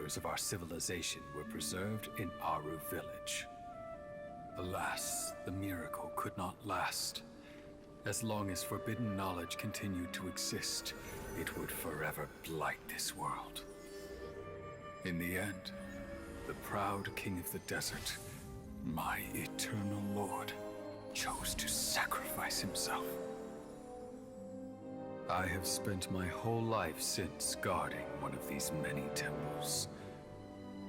pillars of our civilization were preserved in Aru village. Alas, the miracle could not last. As long as forbidden knowledge continued to exist, it would forever blight this world. In the end, the proud king of the desert, my eternal lord, chose to sacrifice himself. I have spent my whole life since guarding one of these many temples.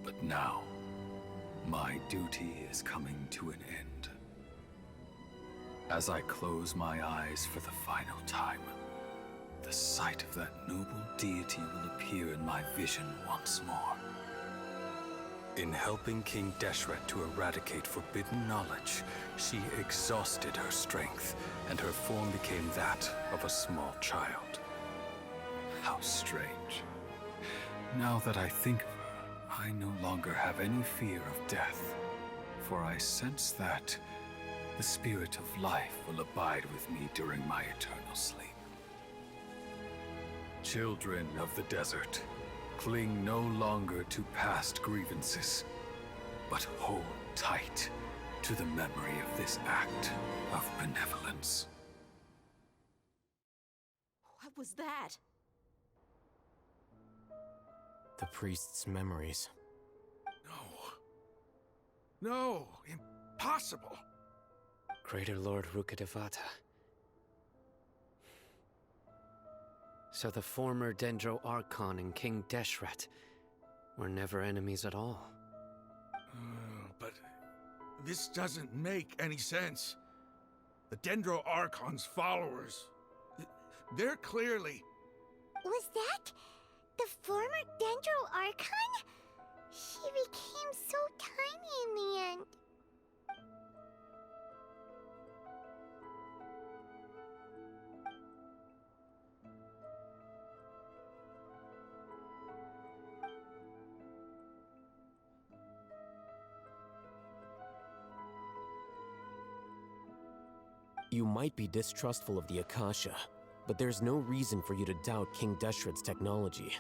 But now, my duty is coming to an end. As I close my eyes for the final time, the sight of that noble deity will appear in my vision once more. In helping King Deshret to eradicate forbidden knowledge, she exhausted her strength, and her form became that of a small child. How strange. Now that I think of her, I no longer have any fear of death, for I sense that the spirit of life will abide with me during my eternal sleep. Children of the desert, cling no longer to past grievances, but hold tight to the memory of this act of benevolence. What was that? The priest's memories. No. No, impossible. Greater Lord Rukkhadevata. So the former Dendro Archon and King Deshret were never enemies at all. But this doesn't make any sense. The Dendro Archon's followers, they're clearly... Was that the former Dendro Archon? She became so tiny in the end. You might be distrustful of the Akasha, but there's no reason for you to doubt King Deshret's technology.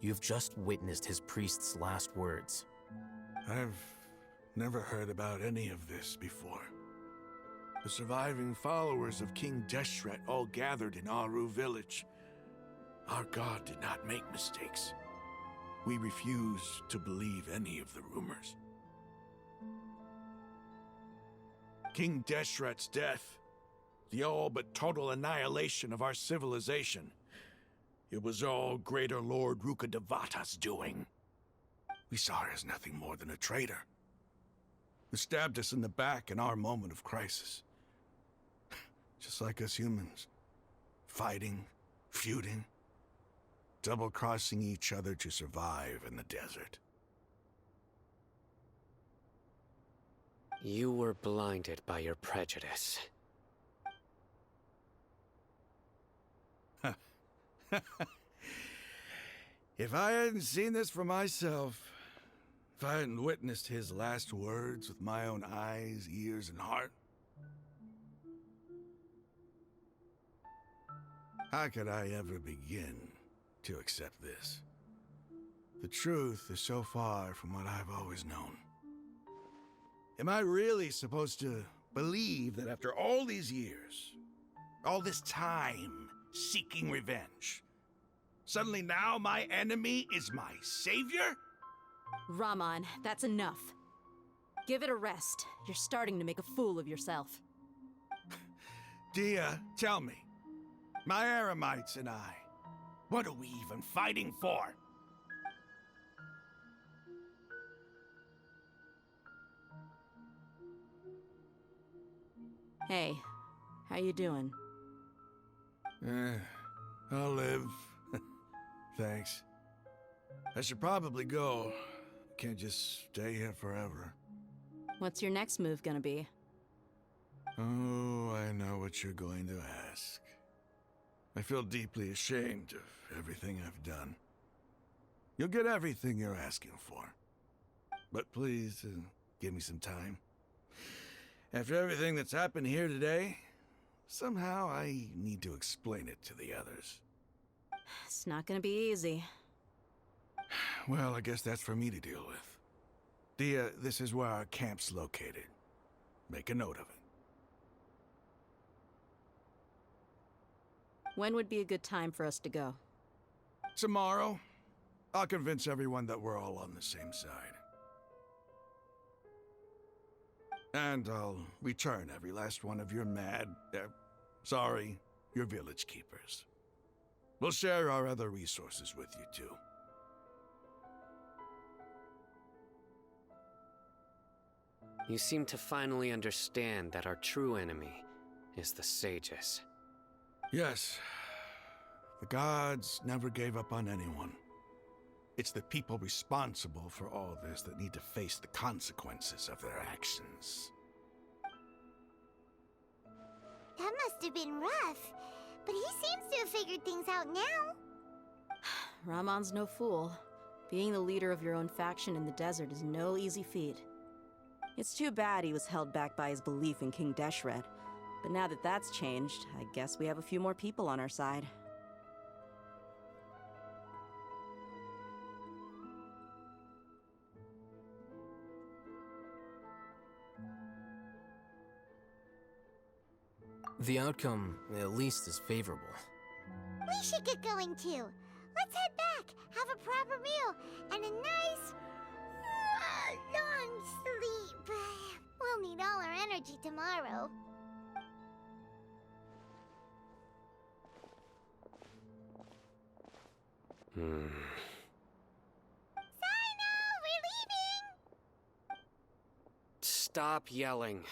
You've just witnessed his priest's last words. I've never heard about any of this before. The surviving followers of King Deshret all gathered in Aru village. Our god did not make mistakes. We refuse to believe any of the rumors. King Deshret's death, the all but total annihilation of our civilization, it was all Greater Lord Rukkhadevata's doing. We saw her as nothing more than a traitor, who stabbed us in the back in our moment of crisis. Just like us humans, fighting, feuding, double-crossing each other to survive in the desert. You were blinded by your prejudice. If I hadn't seen this for myself, if I hadn't witnessed his last words with my own eyes, ears, and heart, how could I ever begin to accept this? The truth is so far from what I've always known. Am I really supposed to believe that after all these years, all this time seeking revenge, suddenly now my enemy is my savior? Raman, that's enough. Give it a rest. You're starting to make a fool of yourself. Dia, tell me, my Eremites and I, what are we even fighting for? Hey, how you doing? I'll live. Thanks. I should probably go. Can't just stay here forever. What's your next move gonna be? Oh, I know what you're going to ask. I feel deeply ashamed of everything I've done. You'll get everything you're asking for. But please, give me some time. After everything that's happened here today, somehow I need to explain it to the others. It's not gonna be easy. Well, I guess that's for me to deal with. Dia, this is where our camp's located. Make a note of it. When would be a good time for us to go? Tomorrow, I'll convince everyone that we're all on the same side. And I'll return every last one of your your village keepers. We'll share our other resources with you, too. You seem to finally understand that our true enemy is the sages. Yes. The gods never gave up on anyone. It's the people responsible for all this that need to face the consequences of their actions. That must have been rough, but he seems to have figured things out now. Ramon's no fool. Being the leader of your own faction in the desert is no easy feat. It's too bad he was held back by his belief in King Deshret. But now that that's changed, I guess we have a few more people on our side. The outcome, at least, is favorable. We should get going too. Let's head back, have a proper meal, and a nice, long sleep. We'll need all our energy tomorrow. Sino, we're leaving! Stop yelling.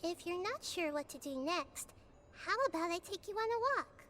If you're not sure what to do next, how about I take you on a walk?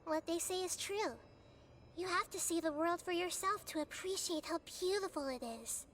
What they say is true. You have to see the world for yourself to appreciate how beautiful it is.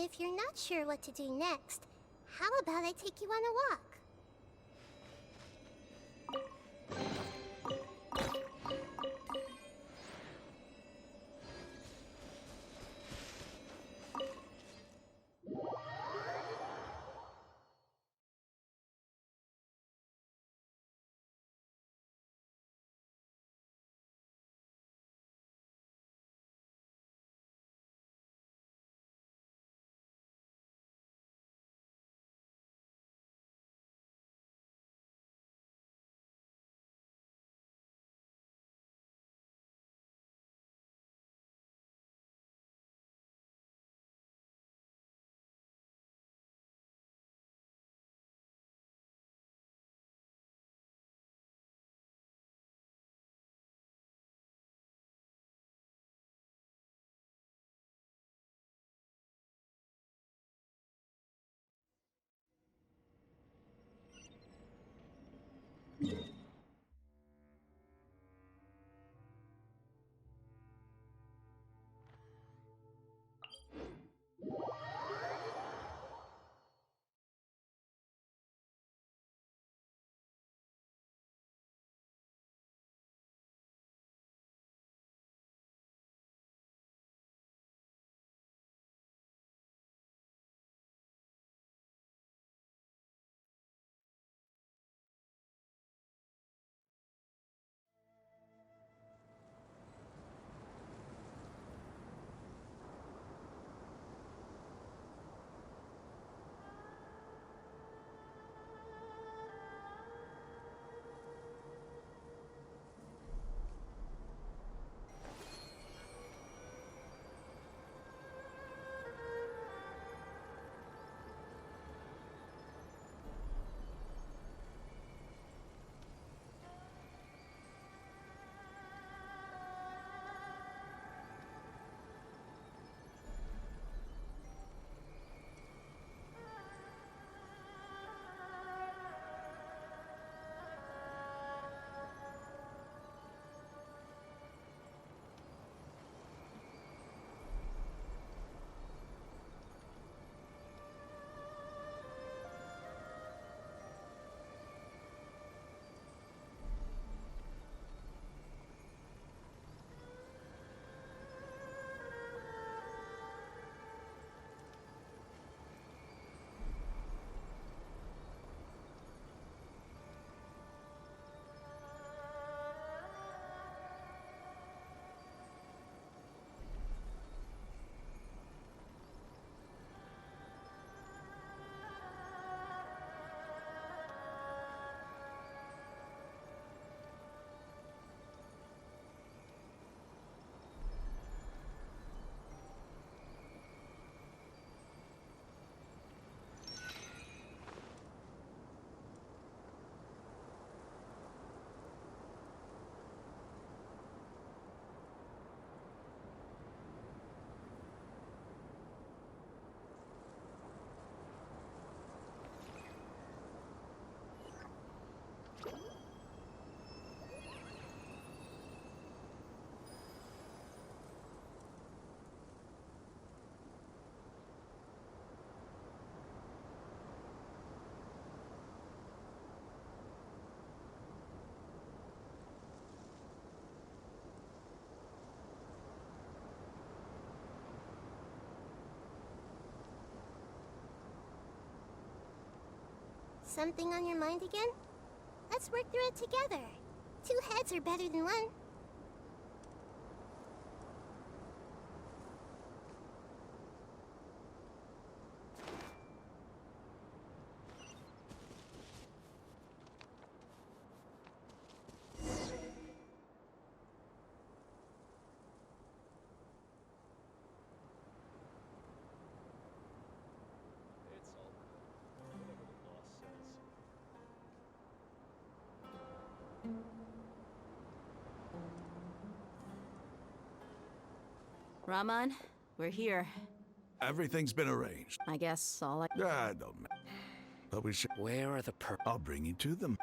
If you're not sure what to do next, how about I take you on a walk? Something on your mind again? Let's work through it together. Two heads are better than one. Raman, we're here. Everything's been arranged. I guess all I... Ah, don't matter. But we should... Where are the I'll bring you to them.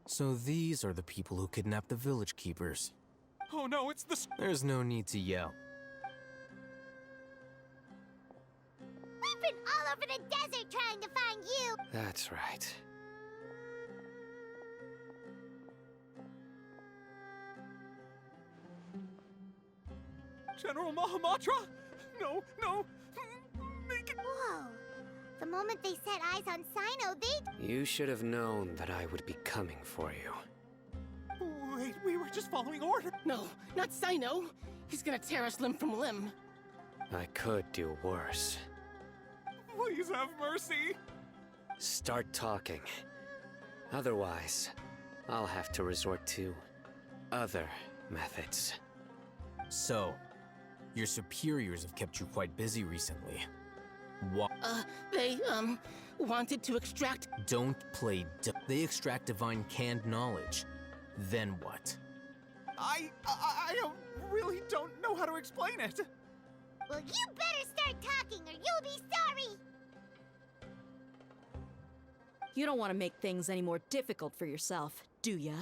So these are the people who kidnapped the village keepers. Oh no, it's the... There's no need to yell. We've been all over the desert trying to find you! That's right. General Mahamatra? No, no! Make it... Whoa. The moment they set eyes on Sino, they... You should have known that I would be coming for you. Wait, we were just following order. No, not Sino. He's gonna tear us limb from limb. I could do worse. Please have mercy. Start talking. Otherwise, I'll have to resort to other methods. So, your superiors have kept you quite busy recently. What? They, wanted to extract... Don't play They extract divine canned knowledge. Then what? I really don't know how to explain it. Well, you better start talking or you'll be sorry! You don't want to make things any more difficult for yourself, do ya?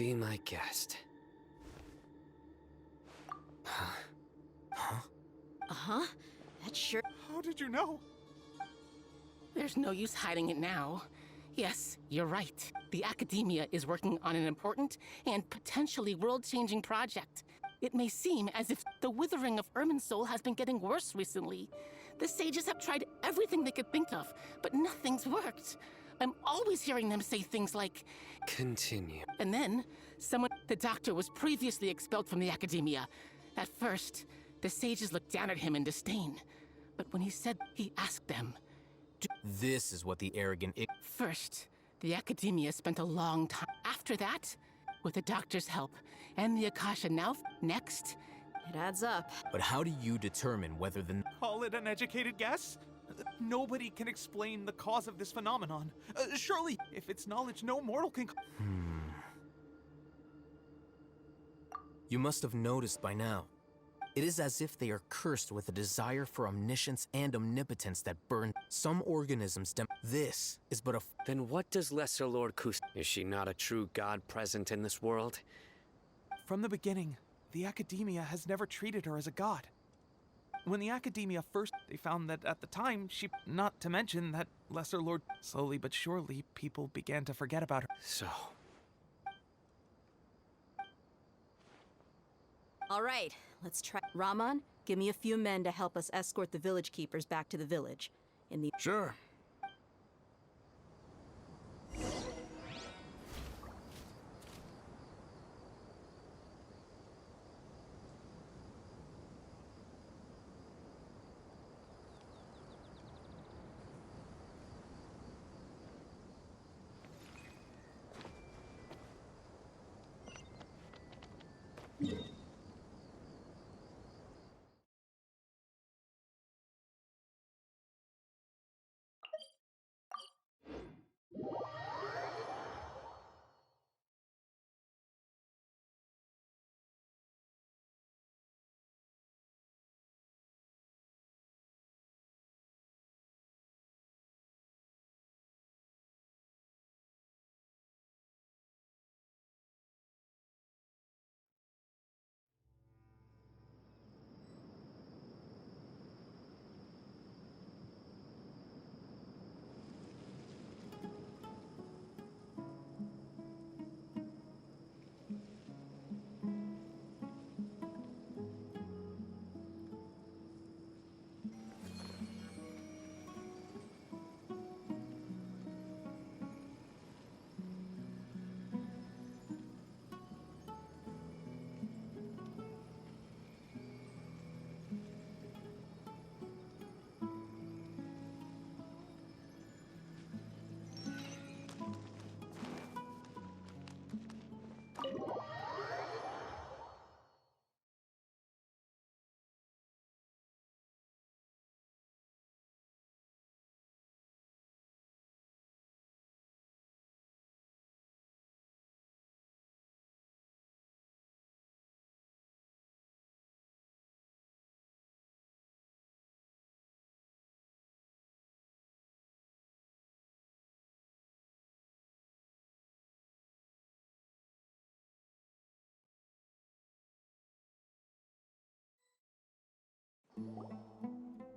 Be my guest. Uh-huh. That sure... How did you know? There's no use hiding it now. Yes, you're right. The Academia is working on an important and potentially world-changing project. It may seem as if the withering of Irminsul has been getting worse recently. The sages have tried everything they could think of, but nothing's worked. I'm always hearing them say things like, Continue. and then the doctor was previously expelled from the Academia. At first, the sages looked down at him in disdain. But when he asked them, This is what the arrogant first, the Academia spent a long time. After that, with the doctor's help, and the Akasha now, next, It adds up. But how do you determine whether the... Call it an educated guess? Nobody can explain the cause of this phenomenon. Surely, if it's knowledge no mortal can... You must have noticed by now. It is as if they are cursed with a desire for omniscience and omnipotence that burn some organisms. This is but a... Then what does Lesser Lord Kus... Is she not a true god present in this world? From the beginning, the Academia has never treated her as a god. When the Academia first, they found that at the time, not to mention that Lesser Lord... Slowly but surely, people began to forget about her. So... All right, let's try. Raman, give me a few men to help us escort the village keepers back to the village. in the. Sure.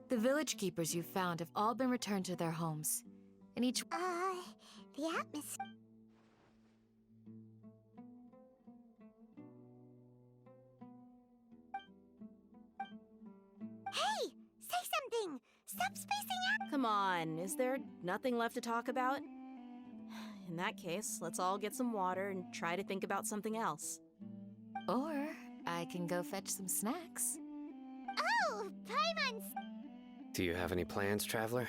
The village keepers you found have all been returned to their homes. And each The atmosphere. Hey! Say something! Stop spacing out! Come on, is there nothing left to talk about? In that case, let's all get some water and try to think about something else. or I can go fetch some snacks. Oh! Paimon's... Do you have any plans, traveler?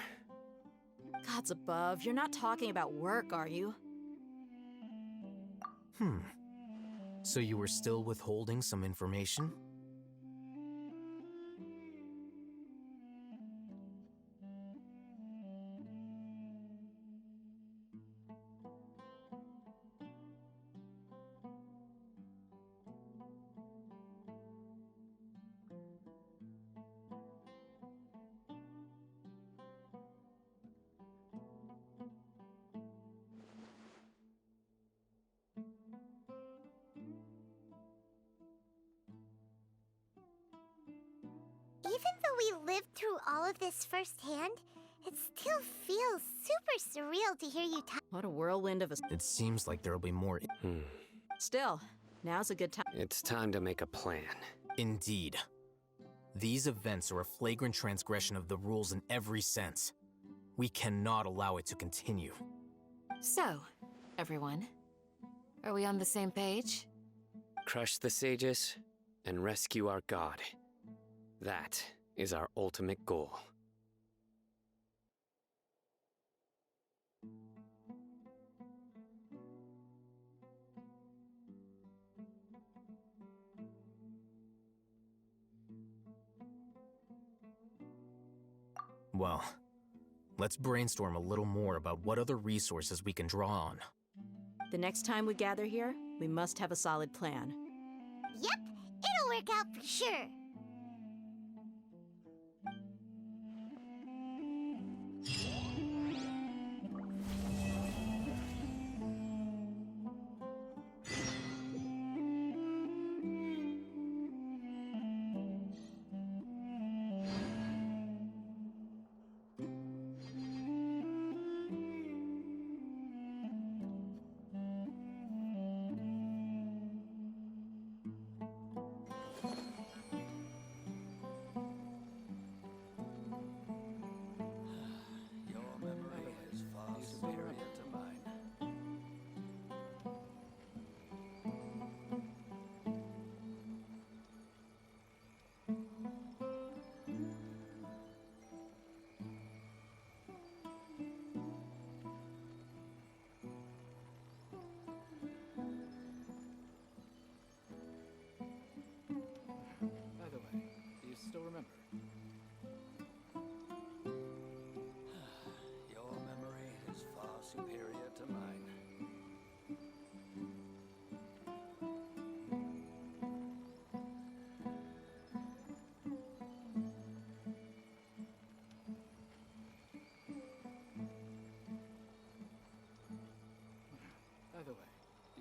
Gods above, you're not talking about work, are you? So you were still withholding some information? Even though we lived through all of this firsthand, it still feels super surreal to hear you talk. What a whirlwind of a... It seems like there'll be more. Still, now's a good time. It's time to make a plan. Indeed. These events are a flagrant transgression of the rules in every sense. We cannot allow it to continue. So, everyone, are we on the same page? Crush the sages and rescue our god. That is our ultimate goal. Well, let's brainstorm a little more about what other resources we can draw on. The next time we gather here, we must have a solid plan. Yep, it'll work out for sure.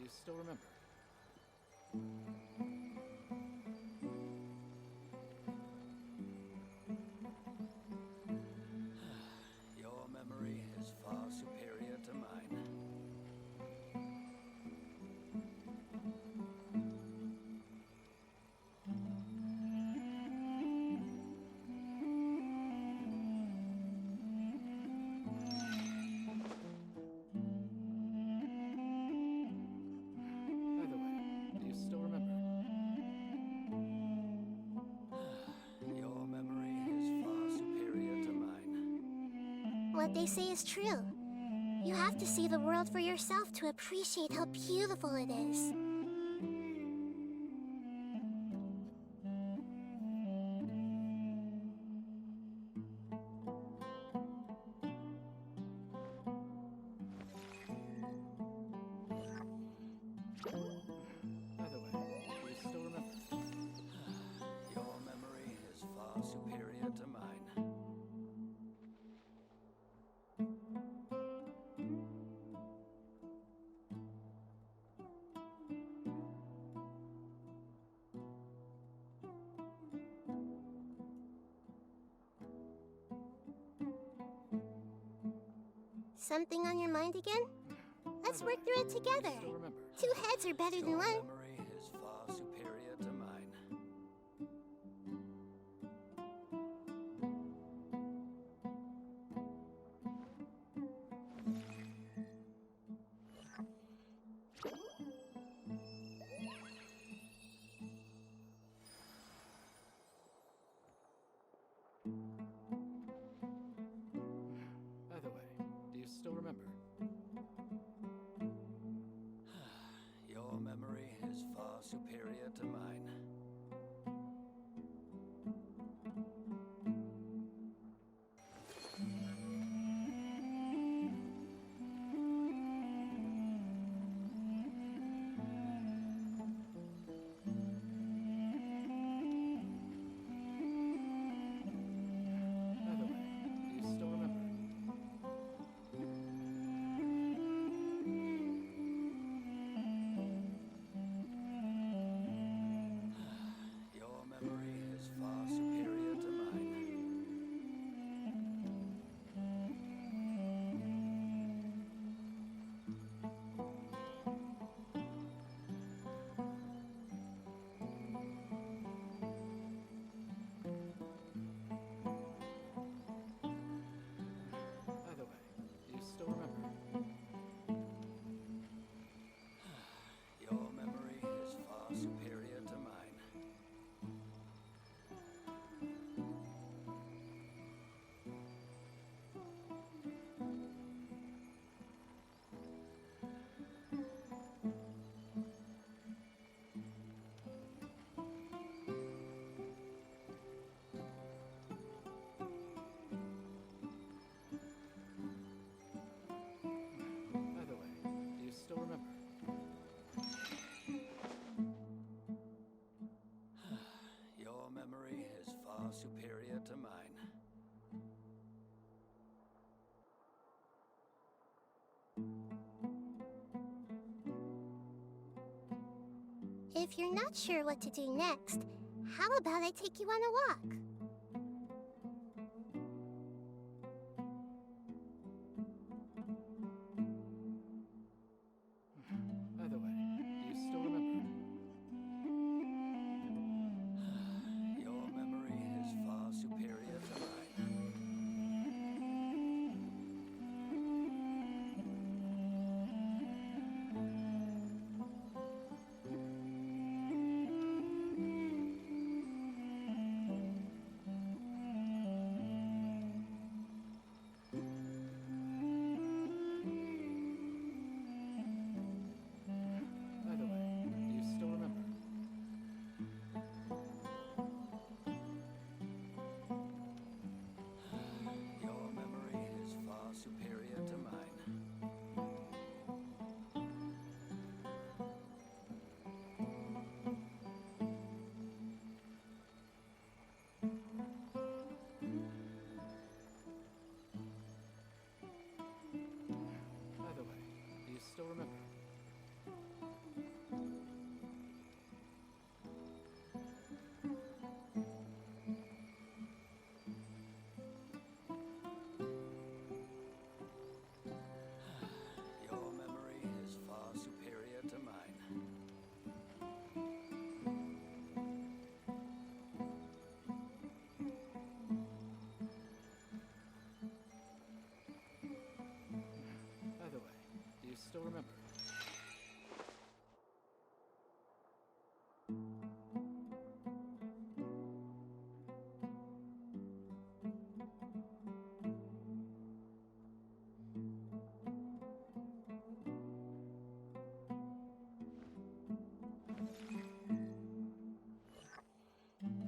you still remember? Your memory is far superior to mine. By the way, do you still remember? Your memory is far superior to mine. What they say is true. You have to see the world for yourself to appreciate how beautiful it is. By the way, do you still remember? Your memory is far superior to mine. Something on your mind again? Let's work through it together. Still remember? Two heads are better than Your one. memory is far superior to mine. By the way, do you still remember? Your memory is far superior to mine. By the way, do you still remember? Your memory is far superior to mine. By the way, do you still remember? Your memory is far superior to mine. By the way, do you still remember? Your memory is far superior to mine. If you're not sure what to do next, how about I take you on a walk? By the way, do you still remember? Your memory is far superior to mine.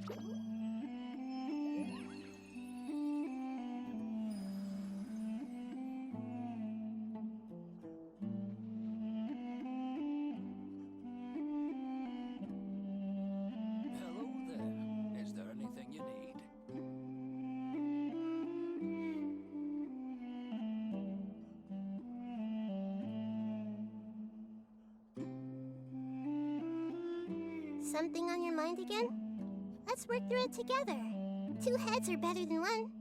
Hello there. Is there anything you need? Something on your mind again? Let's work through it together. Two heads are better than one.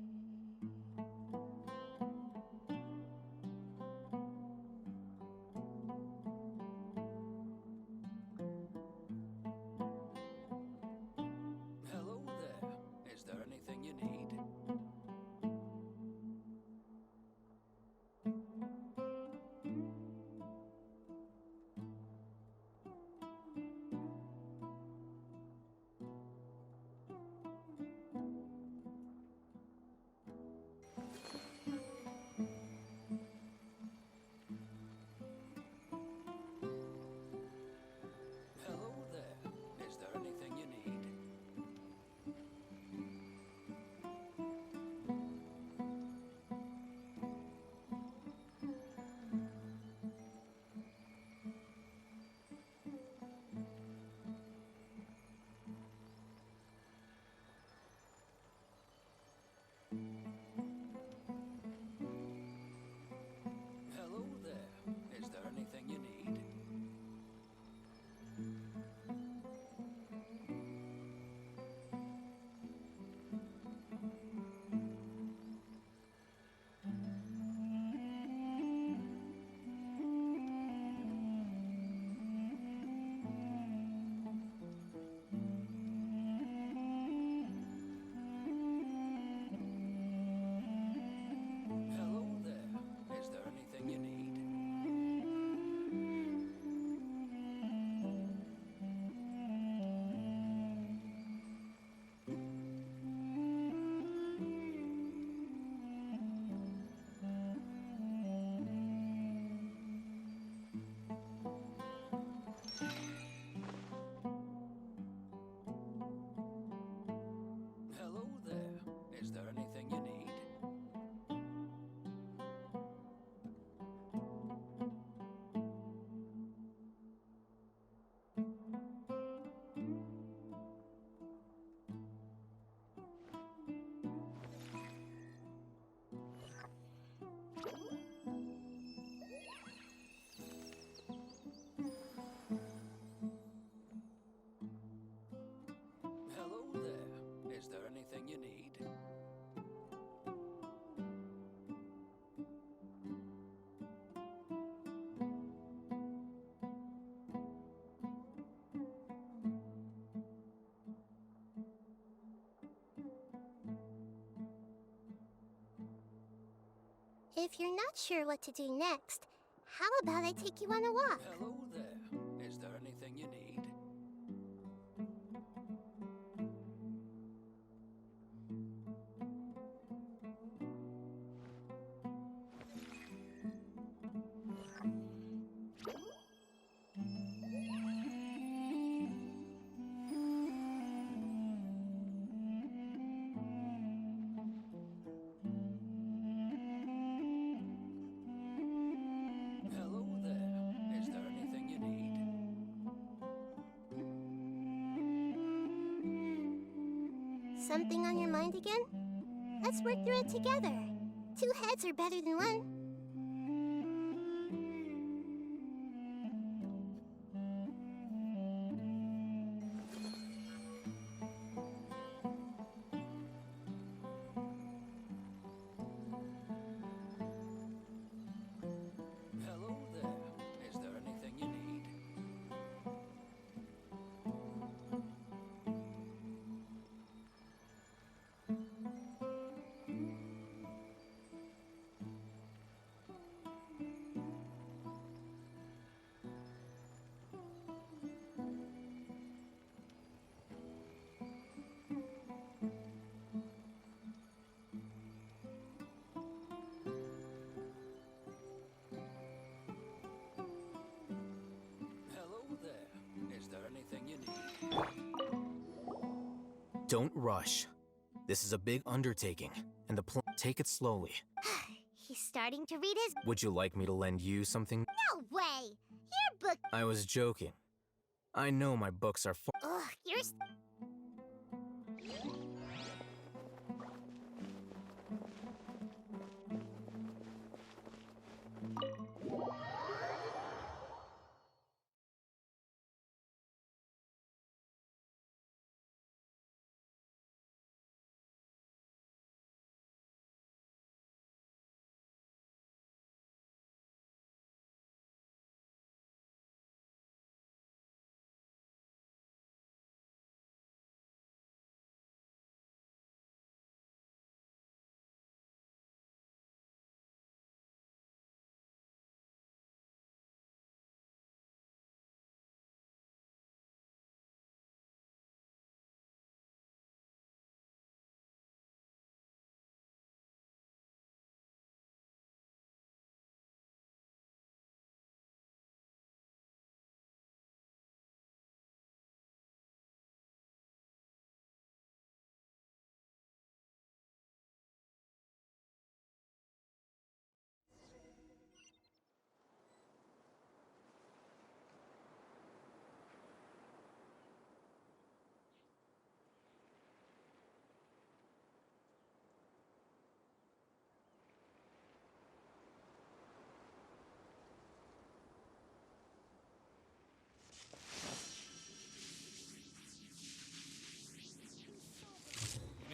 Hello there. Is there anything you need? Hello there. Is there anything you need? Hello there. Is there anything you need? Hello there. Is there anything you need? Hello there. Is there anything you need? Hello there. Is there anything you need? If you're not sure what to do next, how about I take you on a walk? Hello there. Is there anything you need? Hello there. Is there anything you need? Something on your mind again? Let's work through it together. Two heads are better than one. Hello there. Is there anything you need? Don't rush. This is a big undertaking, and take it slowly. He's starting to read his... Would you like me to lend you something? No way! Your book... I was joking. I know my books are Ugh, you're...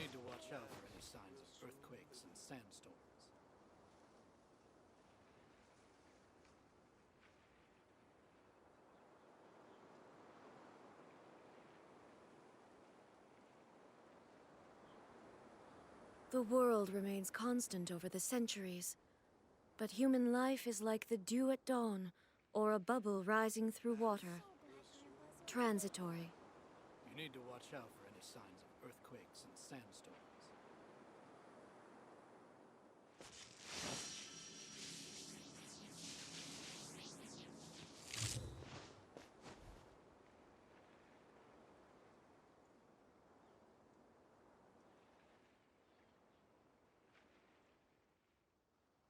You need to watch out for any signs of earthquakes and sandstorms. The world remains constant over the centuries, but human life is like the dew at dawn, or a bubble rising through water. Transitory. You need to watch out for any signs of earthquakes and sandstorms.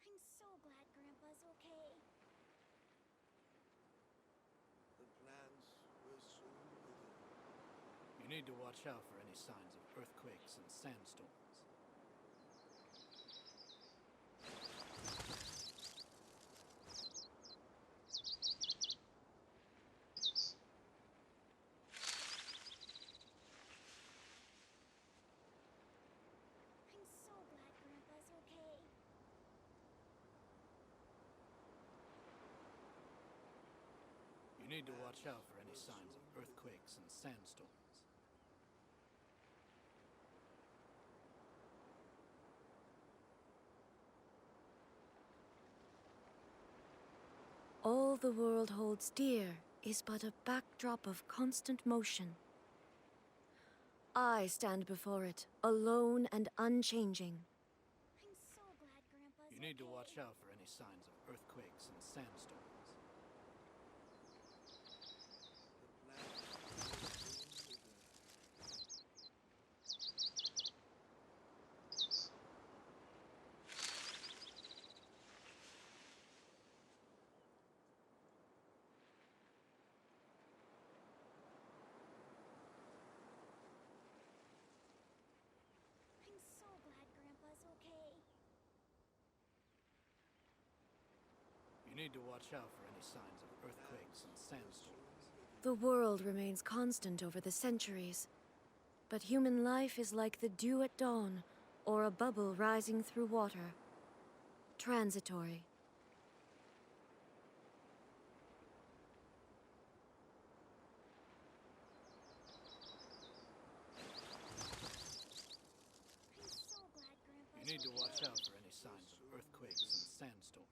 I'm so glad Grandpa's okay. The plans will soon begin. You need to watch out for any signs of earthquakes and sandstorms. I'm so glad Grandpa's okay. You need to watch out for any signs of earthquakes and sandstorms. All the world holds dear is but a backdrop of constant motion. I stand before it, alone and unchanging. I'm so glad Grandpa's You need to okay. watch out for any signs of earthquakes and sandstorms. The plans will soon begin. I'm so glad Grandpa's okay. You need to watch out for any signs of earthquakes and sandstorms. The world remains constant over the centuries, but human life is like the dew at dawn, or a bubble rising through water. Transitory. I'm so glad Grandpa's You need to okay. watch out for any signs of earthquakes and sandstorms.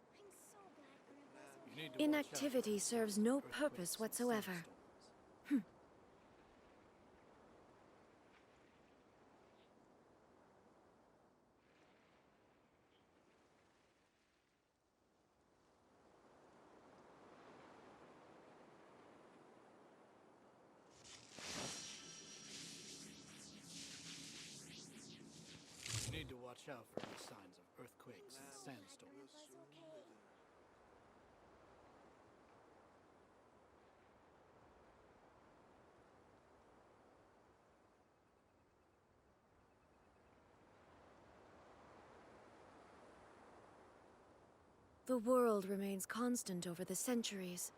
I'm so glad Grandpa's okay. You need Inactivity serves no purpose whatsoever. You need to watch out for any signs of earthquakes and sandstorms. The world remains constant over the centuries,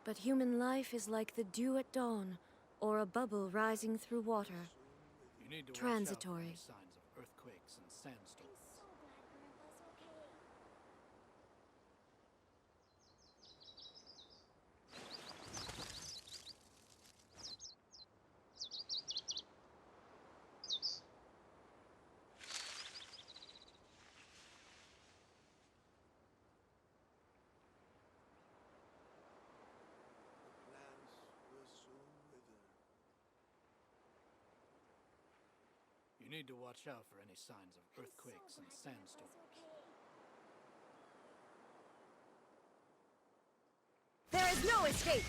but human life is like the dew at dawn, or a bubble rising through water. You need to Transitory. watch out for any signs of earthquakes and sandstorms. You need to watch out for any signs of earthquakes and sandstorms. There is no escape!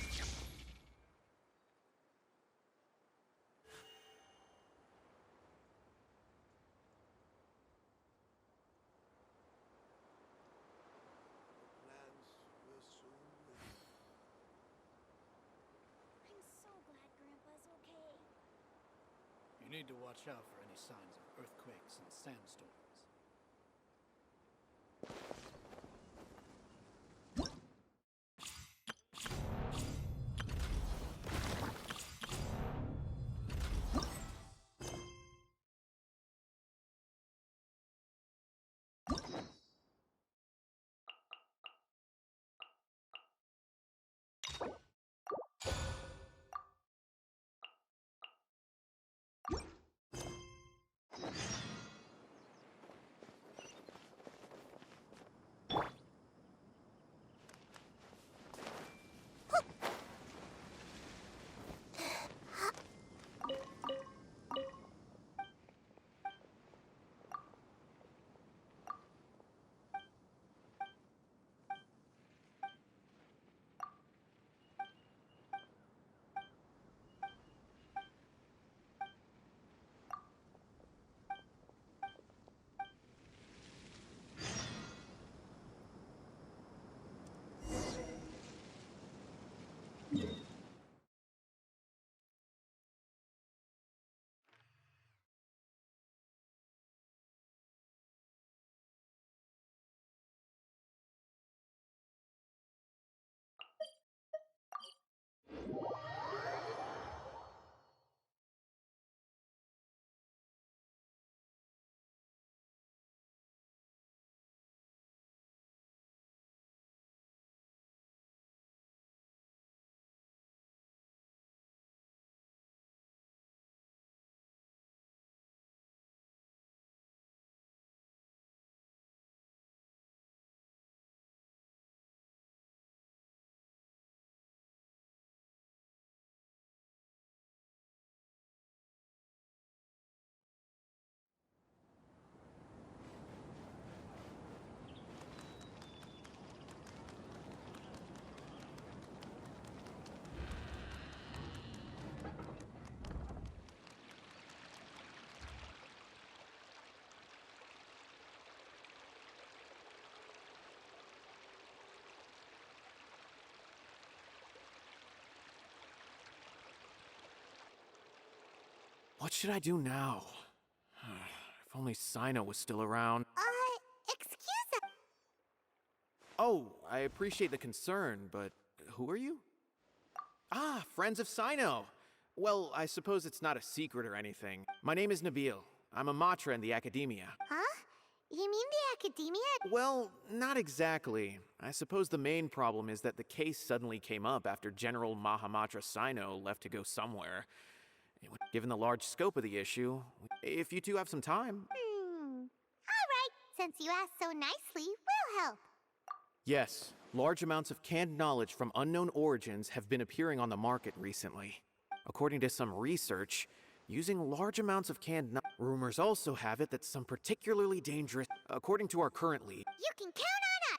I'm so glad Grandpa's okay. You need to watch out for any signs of earthquakes and sandstorms. What should I do now? If only Sino was still around. Excuse us. Oh, I appreciate the concern, but who are you? Ah, friends of Sino. Well, I suppose it's not a secret or anything. My name is Nabil. I'm a Matra in the Academia. Huh? You mean the Academia? Well, not exactly. I suppose the main problem is that the case suddenly came up after General Mahamatra Sino left to go somewhere. Given the large scope of the issue, if you two have some time. All right. Since you asked so nicely, we'll help. Yes, Large amounts of canned knowledge from unknown origins have been appearing on the market recently. According to some research, using large amounts of rumors also have it that some particularly dangerous, according to our current lead. You can count on us!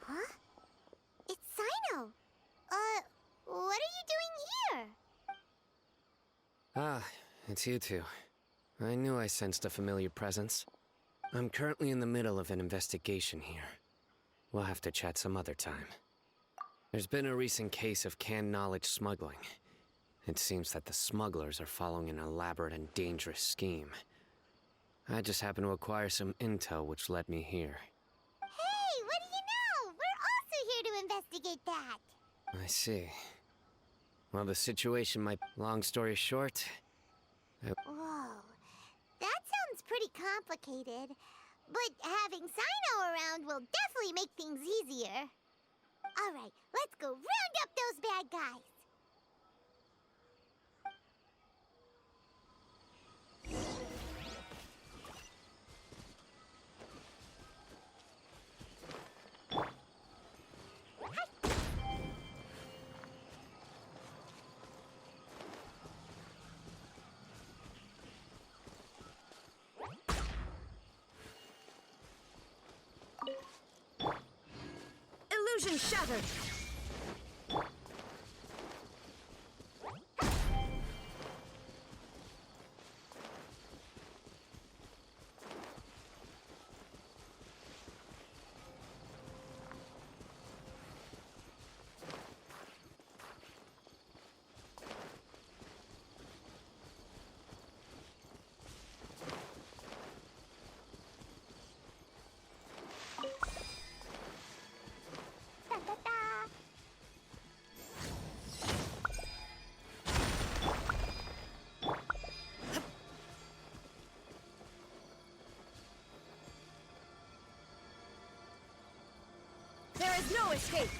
Huh? It's Sino! What are you doing here? Ah, it's you two. I knew I sensed a familiar presence. I'm currently in the middle of an investigation here. We'll have to chat some other time. There's been a recent case of canned knowledge smuggling. It seems that the smugglers are following an elaborate and dangerous scheme. I just happened to acquire some intel which led me here. Hey, what do you know? We're also here to investigate that. I see. Well, the situation might... Long story short... Whoa, that sounds pretty complicated. But having Sino around will definitely make things easier. Alright, let's go round up those bad guys. Illusion shattered! There is no escape!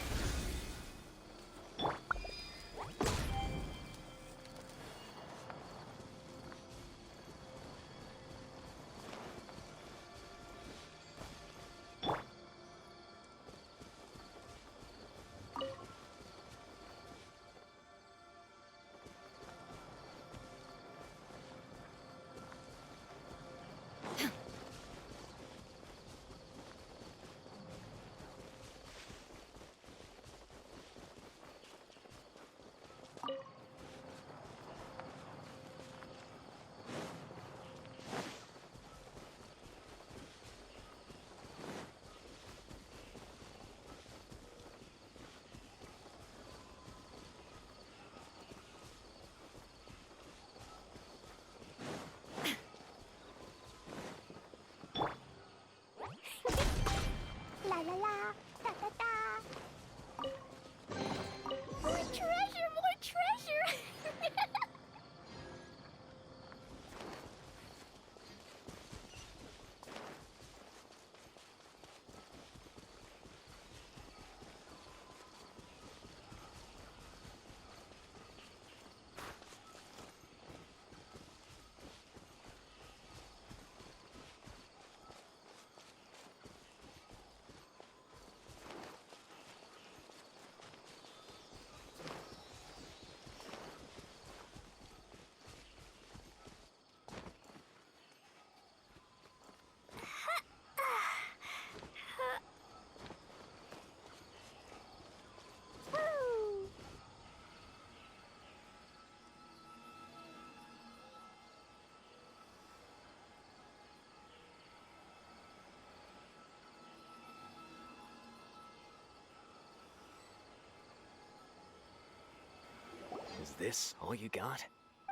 this all you got?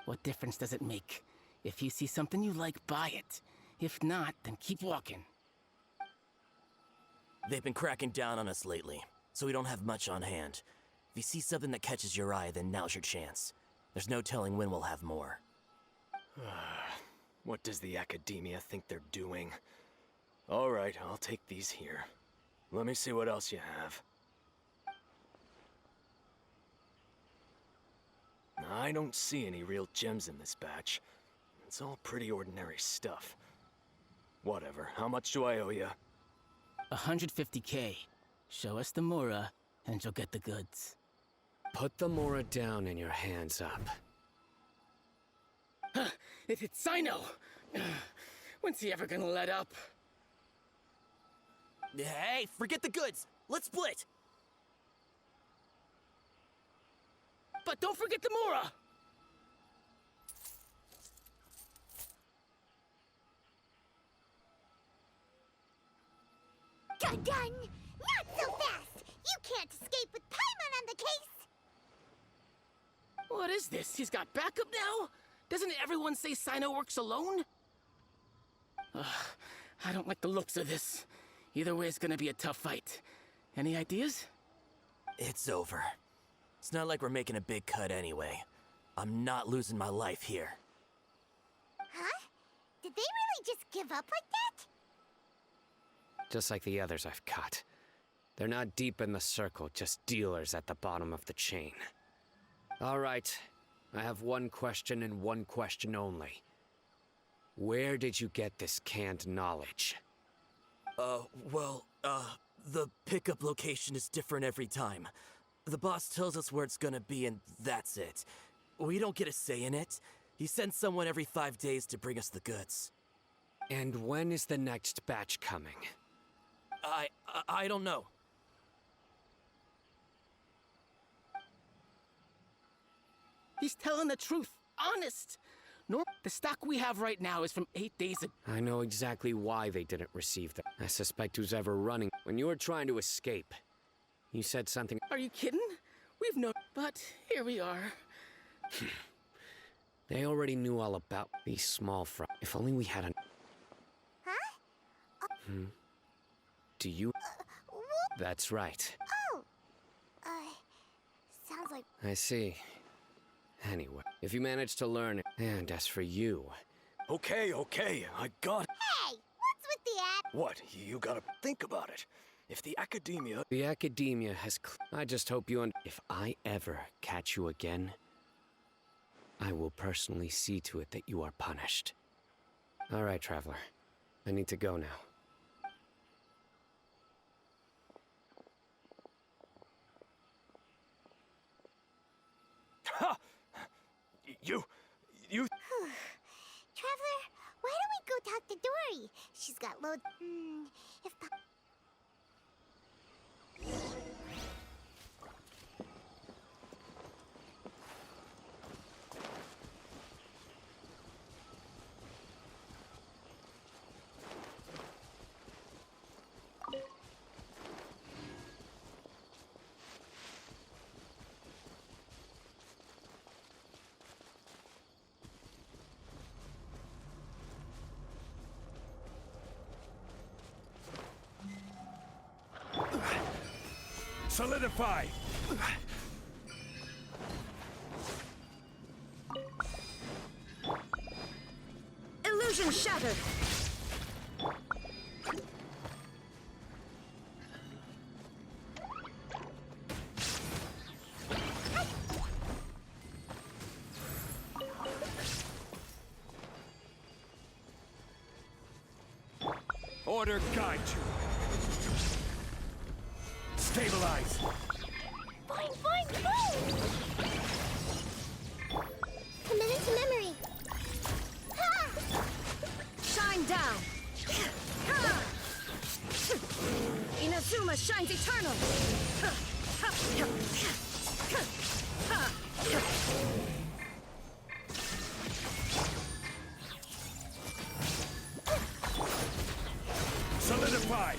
What difference does it make? If you see something you like, buy it. If not, then keep walking. They've been cracking down on us lately, so we don't have much on hand. If you see something that catches your eye, then now's your chance. There's no telling when we'll have more. What does the Academia think they're doing? Alright, I'll take these here. Let me see what else you have. I don't see any real gems in this batch. It's all pretty ordinary stuff. Whatever, how much do I owe you? 150K. Show us the Mora, and you'll get the goods. Put the Mora down and your hands up. It's Sino! When's he ever gonna let up? Hey, forget the goods! Let's split! But don't forget the Mora! Done! Not so fast! You can't escape with Paimon on the case! What is this? He's got backup now? Doesn't everyone say Sino works alone? I don't like the looks of this. Either way, it's gonna be a tough fight. Any ideas? It's over. It's not like we're making a big cut anyway. I'm not losing my life here. Huh? Did they really just give up like that? Just like the others I've cut. They're not deep in the circle, just dealers at the bottom of the chain. All right, I have one question and one question only. Where did you get this canned knowledge? The pickup location is different every time. The boss tells us where it's gonna be and that's it. We don't get a say in it. He sends someone every 5 days to bring us the goods. And when is the next batch coming? I don't know. He's telling the truth. Honest. The stock we have right now is from 8 days ago. I know exactly why they didn't receive them. I suspect who's ever running. When you were trying to escape, you said something. Are you kidding? We've no... But here we are. They already knew all about these small fry. If only we had a... Huh? Do you... Whoop! That's right. Oh! Sounds like... I see. Anyway, if you manage to learn it... And as for you... Okay, I got it. Hey! What's with the ad? What? You gotta think about it. If the Academia... The Academia has... I just hope you... If I ever catch you again, I will personally see to it that you are punished. All right, Traveler. I need to go now. Ha! You... Traveler, why don't we go talk to Dory? She's got loads... if... Solidify! Illusion shattered! Order guide you. Stabilize. Fine, move! Committed to memory. Ha! Shine down! Ha! Inazuma shines eternal! Solidify.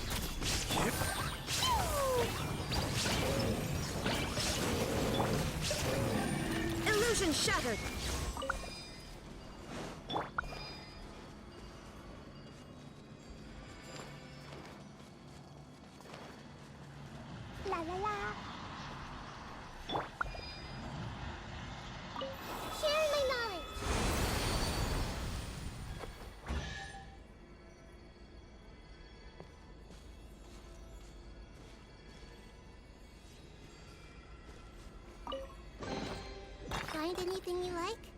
find anything you like?